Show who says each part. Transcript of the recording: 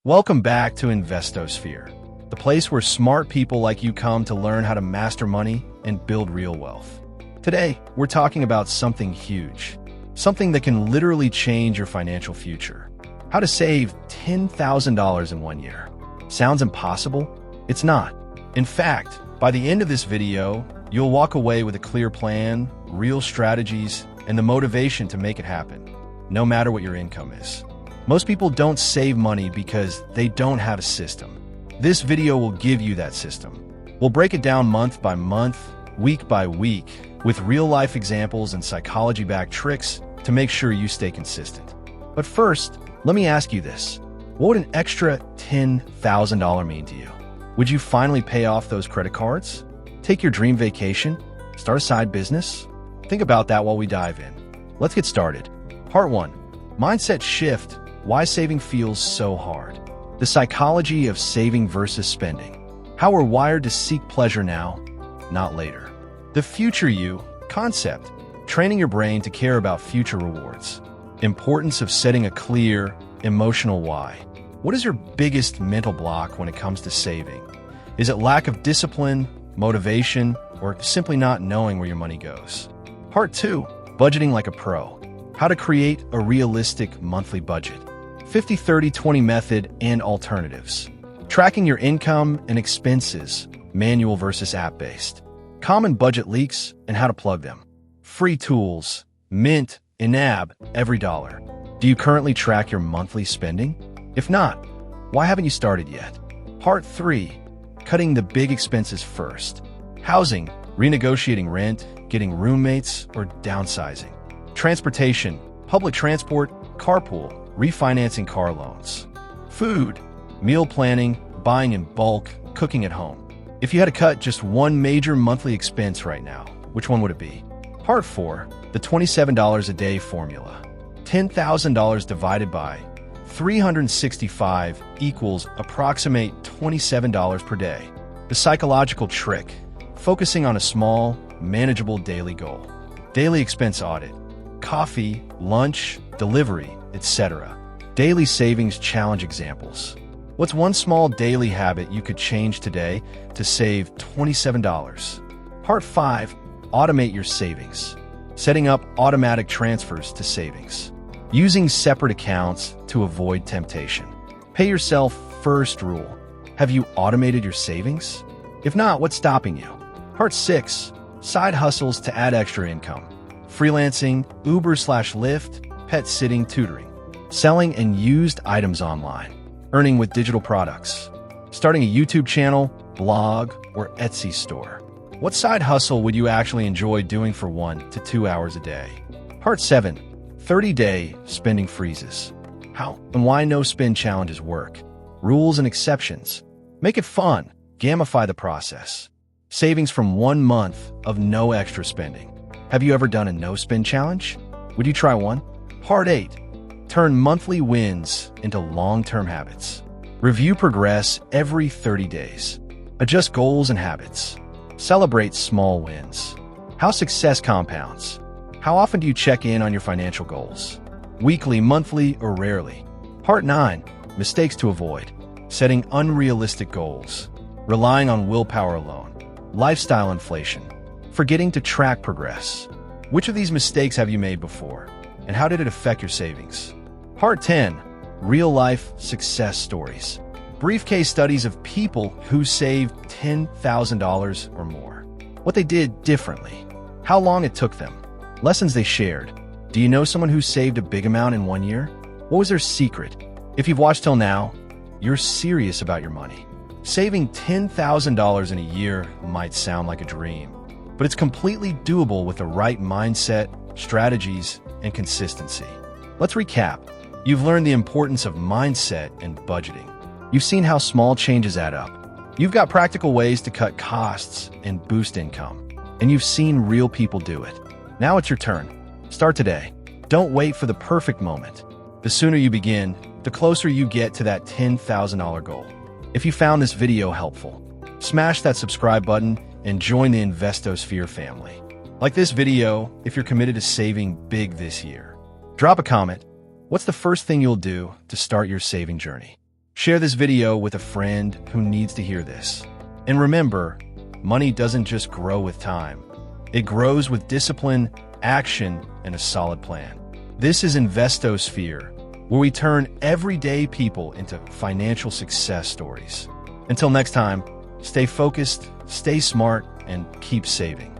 Speaker 1: Welcome back to InvestoSphere, the place where smart people like you come to learn how to master money and build real wealth. Today, we're talking about something huge, something that can literally change your financial future. How to save $10,000 in 1 year. Sounds impossible? It's not. In fact, by the end of this video, you'll walk away with a clear plan, real strategies, and the motivation to make it happen, no matter what your income is. Most people don't save money because they don't have a system. This video will give you that system. We'll break it down month by month, week by week, with real-life examples and psychology-backed tricks to make sure you stay consistent. But first, let me ask you this. What would an extra $10,000 mean to you? Would you finally pay off those credit cards? Take your dream vacation? Start a side business? Think about that while we dive in. Let's get started. Part 1. Mindset shift. Why saving feels so hard. The psychology of saving versus spending. How we're wired to seek pleasure now, not later. The future you concept. Training your brain to care about future rewards. Importance of setting a clear, emotional why. What is your biggest mental block when it comes to saving? Is it lack of discipline, motivation, or simply not knowing where your money goes? Part 2. Budgeting like a pro. How to create a realistic monthly budget. 50-30-20 method and alternatives. Tracking your income and expenses, manual versus app-based. Common budget leaks and how to plug them. Free tools, mint, in-app, every dollar. Do you currently track your monthly spending? If not, why haven't you started yet? Part 3. Cutting the big expenses first. Housing, renegotiating rent, getting roommates, or downsizing. Transportation, public transport, carpool, refinancing car loans. Food, meal planning, buying in bulk, cooking at home. If you had to cut just one major monthly expense right now, which one would it be? Part 4, the $27 a day formula. $10,000 divided by 365 equals approximate $27 per day. The psychological trick, focusing on a small, manageable daily goal. Daily expense audit. Coffee, lunch, delivery, etc. Daily savings challenge examples. What's one small daily habit you could change today to save $27? Part 5. Automate your savings. Setting up automatic transfers to savings. Using separate accounts to avoid temptation. Pay yourself first rule. Have you automated your savings? If not, what's stopping you? Part 6. Side hustles to add extra income. Freelancing, Uber/Lyft, pet sitting, tutoring. Selling and used items online. Earning with digital products. Starting a YouTube channel, blog, or Etsy store. What side hustle would you actually enjoy doing for 1 to 2 hours a day? Part 7. 30-day spending freezes. How and why no-spend challenges work. Rules and exceptions. Make it fun. Gamify the process. Savings from 1 month of no extra spending. Have you ever done a no-spend challenge? Would you try one? Part 8. Turn monthly wins into long-term habits. Review progress every 30 days. Adjust goals and habits. Celebrate small wins. How success compounds. How often do you check in on your financial goals? Weekly, monthly, or rarely? Part 9. Mistakes to avoid. Setting unrealistic goals. Relying on willpower alone. Lifestyle inflation. Forgetting to track progress. Which of these mistakes have you made before? And how did it affect your savings? Part 10. Real-life success stories. Brief case studies of people who saved $10,000 or more. What they did differently. How long it took them. Lessons they shared. Do you know someone who saved a big amount in 1 year? What was their secret? If you've watched till now, you're serious about your money. Saving $10,000 in a year might sound like a dream, but it's completely doable with the right mindset, strategies, and consistency. Let's recap. You've learned the importance of mindset and budgeting. You've seen how small changes add up. You've got practical ways to cut costs and boost income. And you've seen real people do it. Now it's your turn. Start today. Don't wait for the perfect moment. The sooner you begin, the closer you get to that $10,000 goal. If you found this video helpful, smash that subscribe button and join the InvestoSphere family. Like this video if you're committed to saving big this year. Drop a comment. What's the first thing you'll do to start your saving journey? Share this video with a friend who needs to hear this. And remember, money doesn't just grow with time. It grows with discipline, action, and a solid plan. This is InvestoSphere, where we turn everyday people into financial success stories. Until next time, stay focused, stay smart, and keep saving.